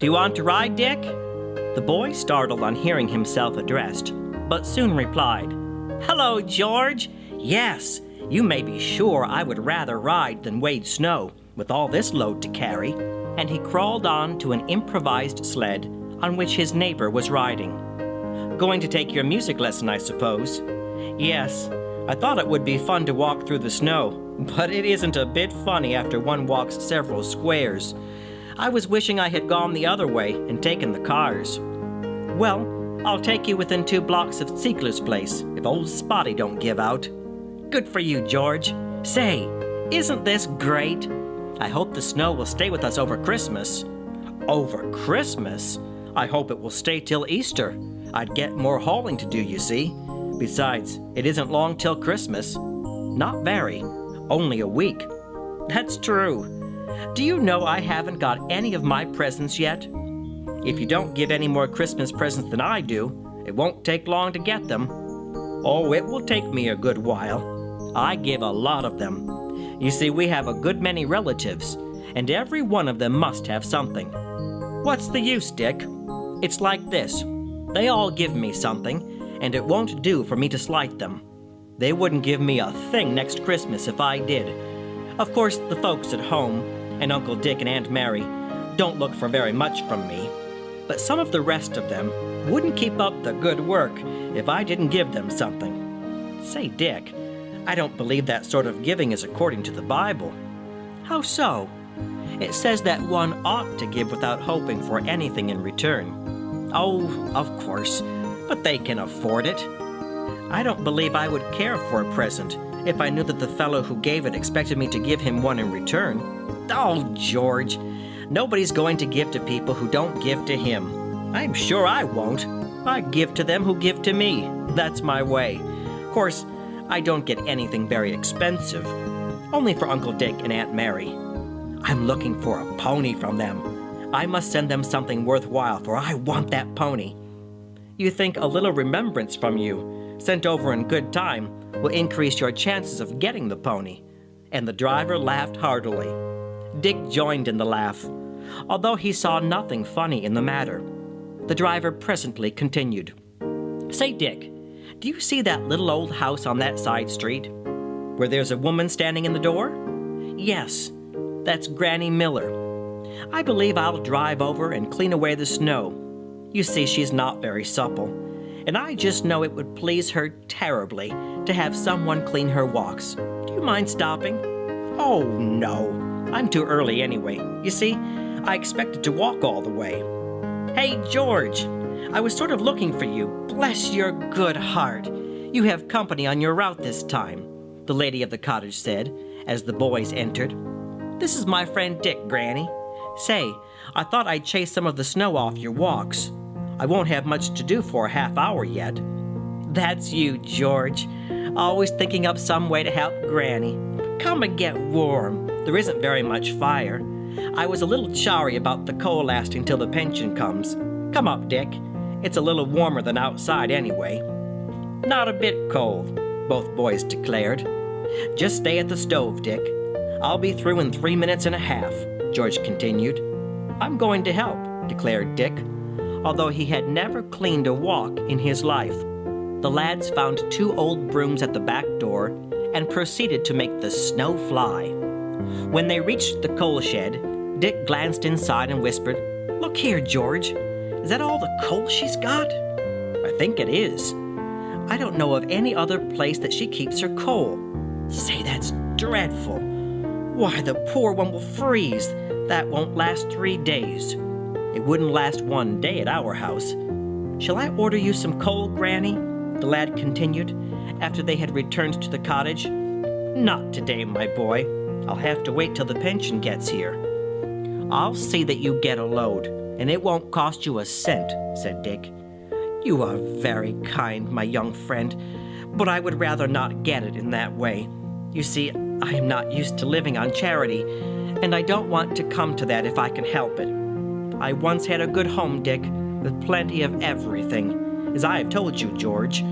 Do you want to ride, Dick?" The boy startled on hearing himself addressed, but soon replied, "Hello, George. Yes, you may be sure I would rather ride than wade snow with all this load to carry." And he crawled on to an improvised sled on which his neighbor was riding. "Going to take your music lesson, I suppose?" "Yes, I thought it would be fun to walk through the snow, but it isn't a bit funny after one walks several squares. I was wishing I had gone the other way and taken the cars." "Well, I'll take you within 2 blocks of Ziegler's place if old Spotty don't give out." "Good for you, George. Say, isn't this great? I hope the snow will stay with us over Christmas." "Over Christmas? I hope it will stay till Easter. I'd get more hauling to do, you see. Besides, it isn't long till Christmas." "Not very. Only a week." "That's true. Do you know I haven't got any of my presents yet? If you don't give any more Christmas presents than I do, it won't take long to get them." "Oh, it will take me a good while. I give a lot of them. You see, we have a good many relatives, and every one of them must have something." "What's the use, Dick? It's like this. They all give me something, and it won't do for me to slight them. They wouldn't give me a thing next Christmas if I did. Of course, the folks at home, and Uncle Dick and Aunt Mary, don't look for very much from me. But some of the rest of them wouldn't keep up the good work if I didn't give them something. Say, Dick, I don't believe that sort of giving is according to the Bible." "How so?" "It says that one ought to give without hoping for anything in return." "Oh, of course, but they can afford it." "I don't believe I would care for a present if I knew that the fellow who gave it expected me to give him one in return." "Oh, George, nobody's going to give to people who don't give to him. I'm sure I won't. I give to them who give to me. That's my way. Of course, I don't get anything very expensive. Only for Uncle Dick and Aunt Mary. I'm looking for a pony from them. I must send them something worthwhile, for I want that pony." "You think a little remembrance from you, sent over in good time, will increase your chances of getting the pony?" And the driver laughed heartily. Dick joined in the laugh, although he saw nothing funny in the matter. The driver presently continued, "Say, Dick, do you see that little old house on that side street, where there's a woman standing in the door?" "Yes, that's Granny Miller. I believe I'll drive over and clean away the snow. You see, she's not very supple, and I just know it would please her terribly to have someone clean her walks. Do you mind stopping?" "Oh, no. I'm too early anyway. You see, I expected to walk all the way." "Hey, George, I was sort of looking for you. Bless your good heart. You have company on your route this time," the lady of the cottage said, as the boys entered. "This is my friend Dick, Granny. Say, I thought I'd chase some of the snow off your walks. I won't have much to do for a half hour yet." "That's you, George. Always thinking up some way to help Granny. Come and get warm. There isn't very much fire. I was a little chary about the coal lasting till the pension comes. Come up, Dick. It's a little warmer than outside anyway." "Not a bit cold," both boys declared. "Just stay at the stove, Dick. I'll be through in 3 minutes and a half," George continued. "I'm going to help," declared Dick, although he had never cleaned a walk in his life. The lads found 2 old brooms at the back door and proceeded to make the snow fly. When they reached the coal shed, Dick glanced inside and whispered, "Look here, George. Is that all the coal she's got?" "I think it is. I don't know of any other place that she keeps her coal." "Say, that's dreadful. Why, the poor one will freeze. That won't last 3 days. It wouldn't last 1 day at our house. Shall I order you some coal, Granny?" the lad continued, after they had returned to the cottage. "Not today, my boy. I'll have to wait till the pension gets here." "I'll see that you get a load, and it won't cost you a cent," said Dick. "You are very kind, my young friend, but I would rather not get it in that way. You see, I am not used to living on charity, and I don't want to come to that if I can help it. I once had a good home, Dick, with plenty of everything. As I have told you, George,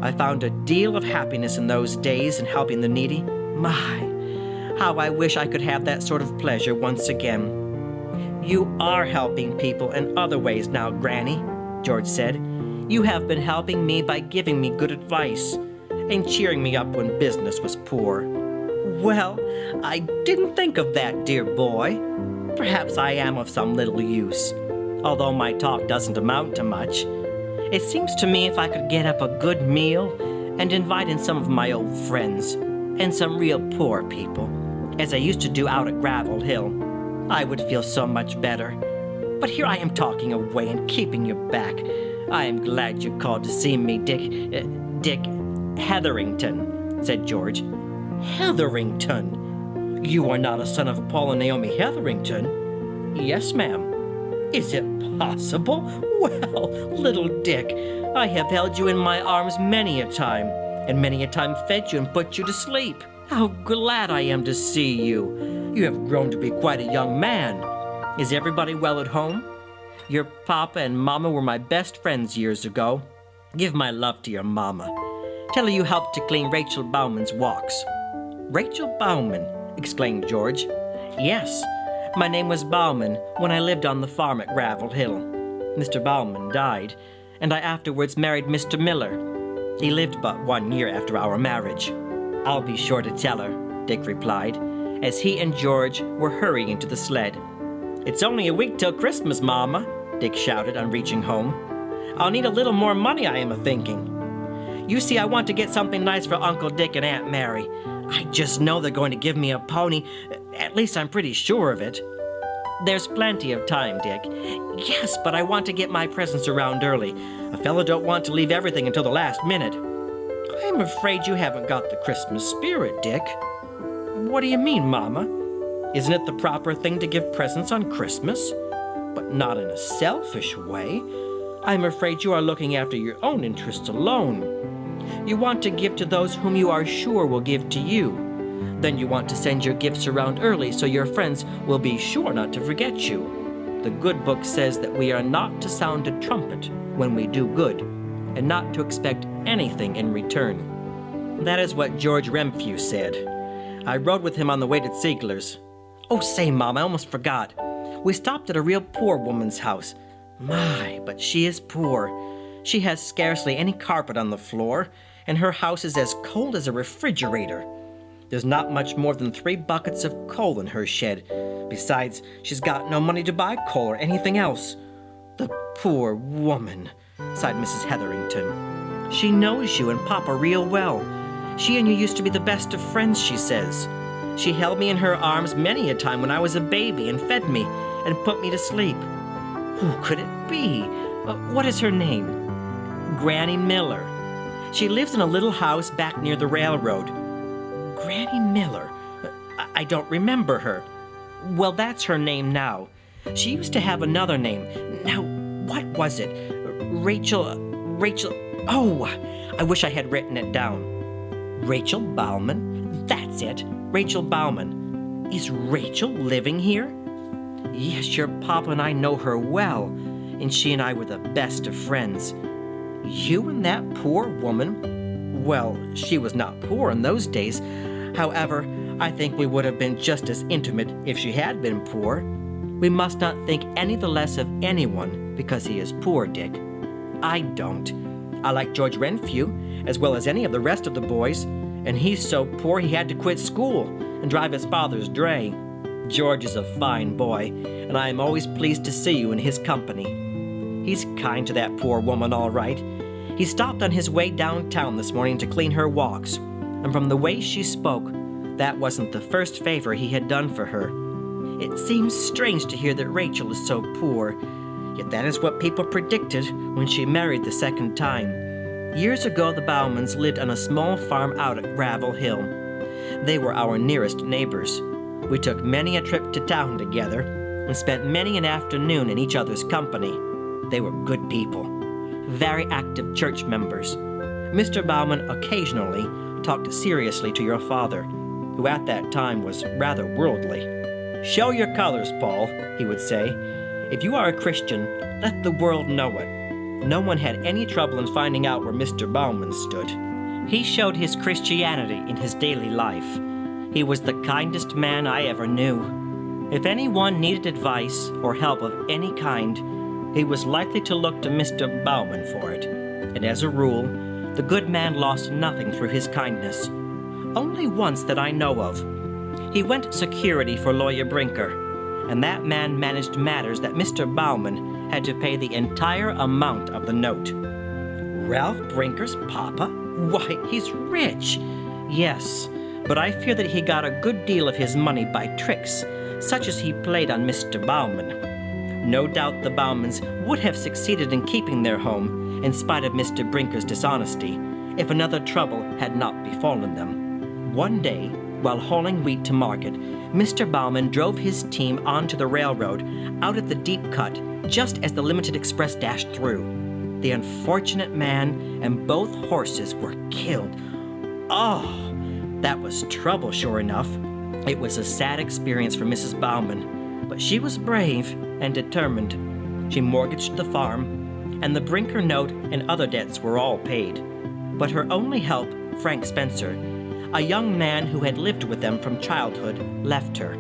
I found a deal of happiness in those days in helping the needy. My, how I wish I could have that sort of pleasure once again." You are helping people in other ways now, Granny, George said. You have been helping me by giving me good advice and cheering me up when business was poor. Well, I didn't think of that, dear boy. Perhaps I am of some little use, although my talk doesn't amount to much. It seems to me if I could get up a good meal and invite in some of my old friends and some real poor people, as I used to do out at Gravel Hill, I would feel so much better. But here I am talking away and keeping you back. I am glad you called to see me, Dick Hetherington, said George. Hetherington? You are not a son of Paul and Naomi Hetherington? Yes, ma'am. Is it possible? Well, little Dick, I have held you in my arms many a time, and many a time fed you and put you to sleep. How glad I am to see you. You have grown to be quite a young man. Is everybody well at home? Your papa and mama were my best friends years ago. Give my love to your mama. Tell her you helped to clean Rachel Bauman's walks. Rachel Bauman, exclaimed George. Yes, my name was Bauman when I lived on the farm at Gravel Hill. Mr. Bauman died, and I afterwards married Mr. Miller. He lived but 1 year after our marriage. I'll be sure to tell her, Dick replied, as he and George were hurrying to the sled. It's only a week till Christmas, Mama, Dick shouted on reaching home. I'll need a little more money, I am a-thinking. You see, I want to get something nice for Uncle Dick and Aunt Mary. I just know they're going to give me a pony. At least I'm pretty sure of it. There's plenty of time, Dick. Yes, but I want to get my presents around early. A fellow don't want to leave everything until the last minute. I'm afraid you haven't got the Christmas spirit, Dick. What do you mean, Mama? Isn't it the proper thing to give presents on Christmas? But not in a selfish way. I'm afraid you are looking after your own interests alone. You want to give to those whom you are sure will give to you. Then you want to send your gifts around early so your friends will be sure not to forget you. The good book says that we are not to sound a trumpet when we do good, and not to expect anything in return. That is what George Renfrew said. I rode with him on the way to Ziegler's. Oh, say, Mom, I almost forgot. We stopped at a real poor woman's house. My, but she is poor. She has scarcely any carpet on the floor, and her house is as cold as a refrigerator. There's not much more than 3 buckets of coal in her shed. Besides, she's got no money to buy coal or anything else. The poor woman, sighed Mrs. Hetherington. She knows you and Papa real well. She and you used to be the best of friends, she says. She held me in her arms many a time when I was a baby and fed me and put me to sleep. Who could it be? What is her name? Granny Miller. She lives in a little house back near the railroad. Granny Miller? I don't remember her. Well, that's her name now. She used to have another name. Now, what was it? Rachel... Oh, I wish I had written it down. Rachel Bauman? That's it. Rachel Bauman. Is Rachel living here? Yes, your papa and I know her well, and she and I were the best of friends. You and that poor woman? Well, she was not poor in those days. However, I think we would have been just as intimate if she had been poor. We must not think any the less of anyone because he is poor, Dick. I don't. I like George Renfrew as well as any of the rest of the boys, and he's so poor he had to quit school and drive his father's dray. George is a fine boy, and I am always pleased to see you in his company. He's kind to that poor woman, all right. He stopped on his way downtown this morning to clean her walks, and from the way she spoke, that wasn't the first favor he had done for her. It seems strange to hear that Rachel is so poor, yet that is what people predicted when she married the second time. Years ago, the Baumans lived on a small farm out at Gravel Hill. They were our nearest neighbors. We took many a trip to town together and spent many an afternoon in each other's company. They were good people, very active church members. Mr. Bauman occasionally talked seriously to your father, who at that time was rather worldly. Show your colors, Paul, he would say. If you are a Christian, let the world know it. No one had any trouble in finding out where Mr. Bauman stood. He showed his Christianity in his daily life. He was the kindest man I ever knew. If anyone needed advice or help of any kind, he was likely to look to Mr. Bauman for it, and as a rule, the good man lost nothing through his kindness. Only once that I know of. He went security for Lawyer Brinker, and that man managed matters that Mr. Bauman had to pay the entire amount of the note. Ralph Brinker's papa? Why, he's rich. Yes, but I fear that he got a good deal of his money by tricks, such as he played on Mr. Bauman. No doubt the Baumans would have succeeded in keeping their home, in spite of Mr. Brinker's dishonesty, if another trouble had not befallen them. One day, while hauling wheat to market, Mr. Bauman drove his team onto the railroad out at the deep cut just as the limited express dashed through. The unfortunate man and both horses were killed. Oh, that was trouble, sure enough. It was a sad experience for Mrs. Bauman, but she was brave and determined. She mortgaged the farm, and the Brinker note and other debts were all paid. But her only help, Frank Spencer, a young man who had lived with them from childhood, left her.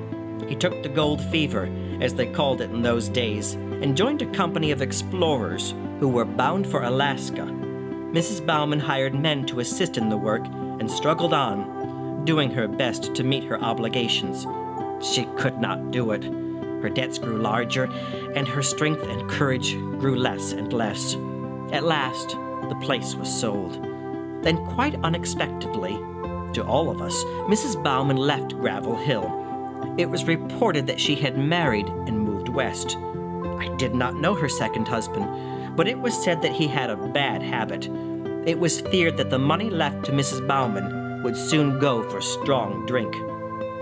He took the gold fever, as they called it in those days, and joined a company of explorers who were bound for Alaska. Mrs. Bauman hired men to assist in the work and struggled on, doing her best to meet her obligations. She could not do it. Her debts grew larger, and her strength and courage grew less and less. At last, the place was sold. Then, quite unexpectedly, to all of us, Mrs. Bauman left Gravel Hill. It was reported that she had married and moved west. I did not know her second husband, but it was said that he had a bad habit. It was feared that the money left to Mrs. Bauman would soon go for strong drink.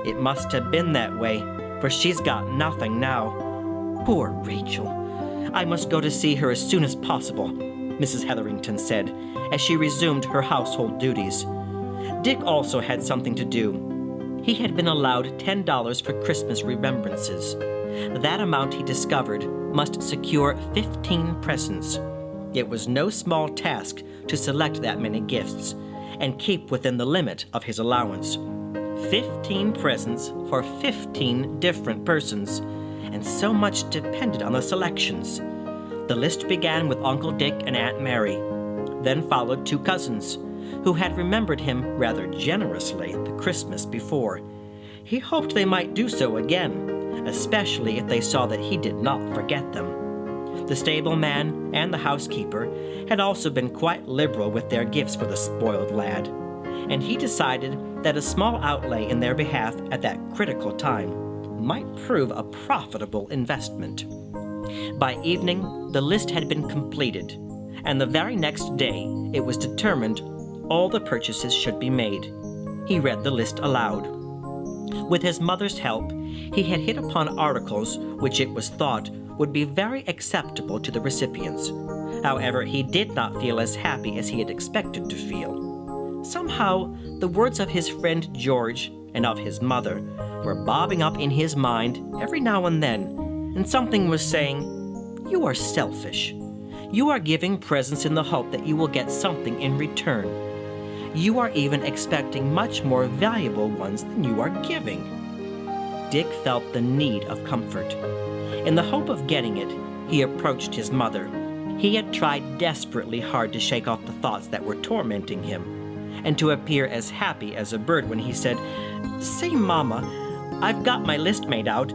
It must have been that way, for she's got nothing now. Poor Rachel. I must go to see her as soon as possible, Mrs. Hetherington said, as she resumed her household duties. Dick also had something to do. He had been allowed $10 for Christmas remembrances. That amount, he discovered, must secure 15 presents. It was no small task to select that many gifts and keep within the limit of his allowance. 15 presents for 15 different persons, and so much depended on the selections. The list began with Uncle Dick and Aunt Mary. Then followed 2 cousins, who had remembered him rather generously the Christmas before. He hoped they might do so again, especially if they saw that he did not forget them. The stableman and the housekeeper had also been quite liberal with their gifts for the spoiled lad, and he decided that a small outlay in their behalf at that critical time might prove a profitable investment. By evening, the list had been completed, and the very next day it was determined all the purchases should be made. He read the list aloud. With his mother's help, he had hit upon articles which it was thought would be very acceptable to the recipients. However, he did not feel as happy as he had expected to feel. Somehow, the words of his friend George and of his mother were bobbing up in his mind every now and then, and something was saying, "You are selfish. You are giving presents in the hope that you will get something in return. You are even expecting much more valuable ones than you are giving." Dick felt the need of comfort. In the hope of getting it, he approached his mother. He had tried desperately hard to shake off the thoughts that were tormenting him, and to appear as happy as a bird when he said, "Say, Mama, I've got my list made out.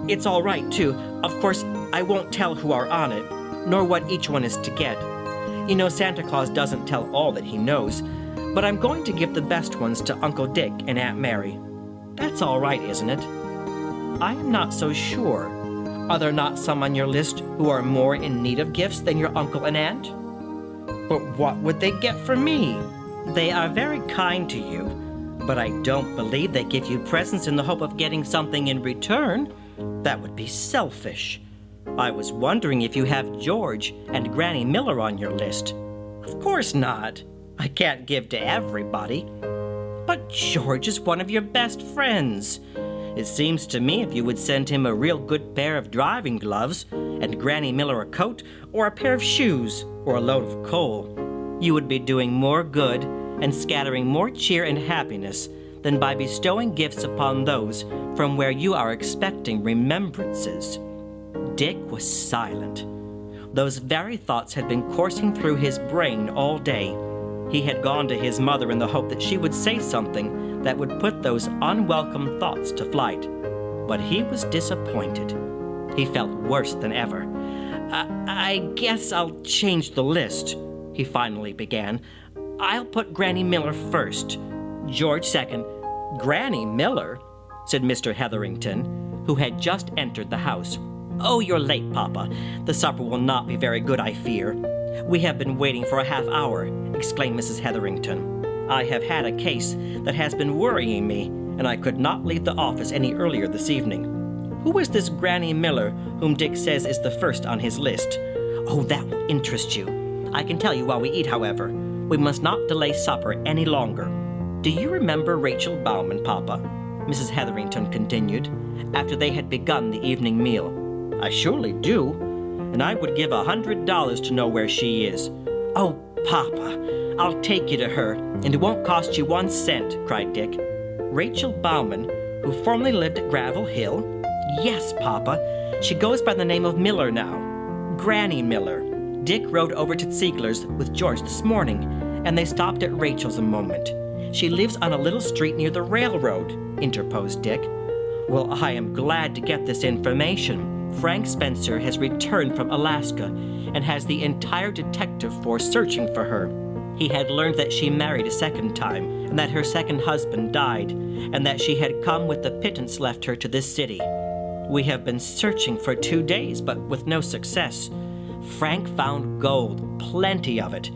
It's all right, too. Of course, I won't tell who are on it, nor what each one is to get. You know, Santa Claus doesn't tell all that he knows, but I'm going to give the best ones to Uncle Dick and Aunt Mary. That's all right, isn't it?" "I am not so sure. Are there not some on your list who are more in need of gifts than your uncle and aunt?" "But what would they get from me?" "They are very kind to you, but I don't believe they give you presents in the hope of getting something in return. That would be selfish. I was wondering if you have George and Granny Miller on your list." "Of course not. I can't give to everybody." "But George is one of your best friends. It seems to me if you would send him a real good pair of driving gloves, and Granny Miller a coat, or a pair of shoes, or a load of coal, you would be doing more good and scattering more cheer and happiness than by bestowing gifts upon those from where you are expecting remembrances." Dick was silent. Those very thoughts had been coursing through his brain all day. He had gone to his mother in the hope that she would say something that would put those unwelcome thoughts to flight. But he was disappointed. He felt worse than ever. I guess I'll change the list," he finally began. "I'll put Granny Miller first, George second." "Granny Miller?" said Mr. Hetherington, who had just entered the house. "Oh, you're late, Papa. The supper will not be very good, I fear." "We have been waiting for a half hour," exclaimed Mrs. Hetherington. "I have had a case that has been worrying me, and I could not leave the office any earlier this evening. Who is this Granny Miller whom Dick says is the first on his list?" "Oh, that will interest you. I can tell you while we eat, however. We must not delay supper any longer. Do you remember Rachel Bauman, Papa?" Mrs. Hetherington continued, after they had begun the evening meal. "I surely do, and I would give $100 to know where she is." "Oh, Papa, I'll take you to her, and it won't cost you 1 cent, cried Dick. "Rachel Bauman, who formerly lived at Gravel Hill?" "Yes, Papa. She goes by the name of Miller now. Granny Miller." Dick rode over to Ziegler's with George this morning, and they stopped at Rachel's a moment. "She lives on a little street near the railroad," interposed Dick. "Well, I am glad to get this information. Frank Spencer has returned from Alaska and has the entire detective force searching for her. He had learned that she married a second time, and that her second husband died, and that she had come with the pittance left her to this city. We have been searching for 2 days, but with no success. Frank found gold, plenty of it,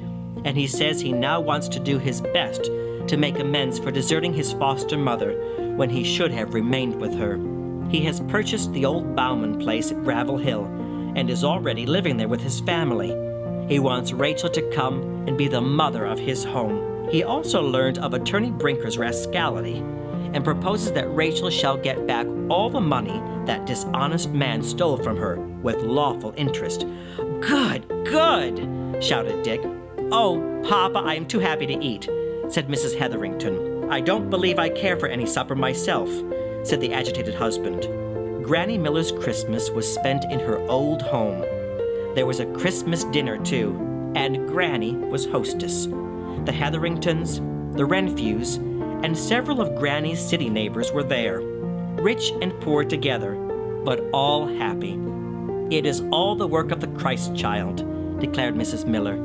and he says he now wants to do his best to make amends for deserting his foster mother when he should have remained with her. He has purchased the old Bauman place at Gravel Hill and is already living there with his family. He wants Rachel to come and be the mother of his home. He also learned of Attorney Brinker's rascality and proposes that Rachel shall get back all the money that dishonest man stole from her with lawful interest." "Good, good!" shouted Dick. "Oh, Papa, I am too happy to eat," said Mrs. Hetherington. "I don't believe I care for any supper myself," said the agitated husband. Granny Miller's Christmas was spent in her old home. There was a Christmas dinner, too, and Granny was hostess. The Hetheringtons, the Renfrews, and several of Granny's city neighbors were there, rich and poor together, but all happy. "It is all the work of the Christ child," declared Mrs. Miller.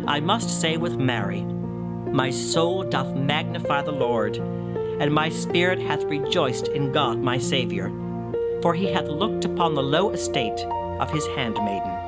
"I must say with Mary, 'My soul doth magnify the Lord, and my spirit hath rejoiced in God my Saviour, for he hath looked upon the low estate of his handmaiden.'"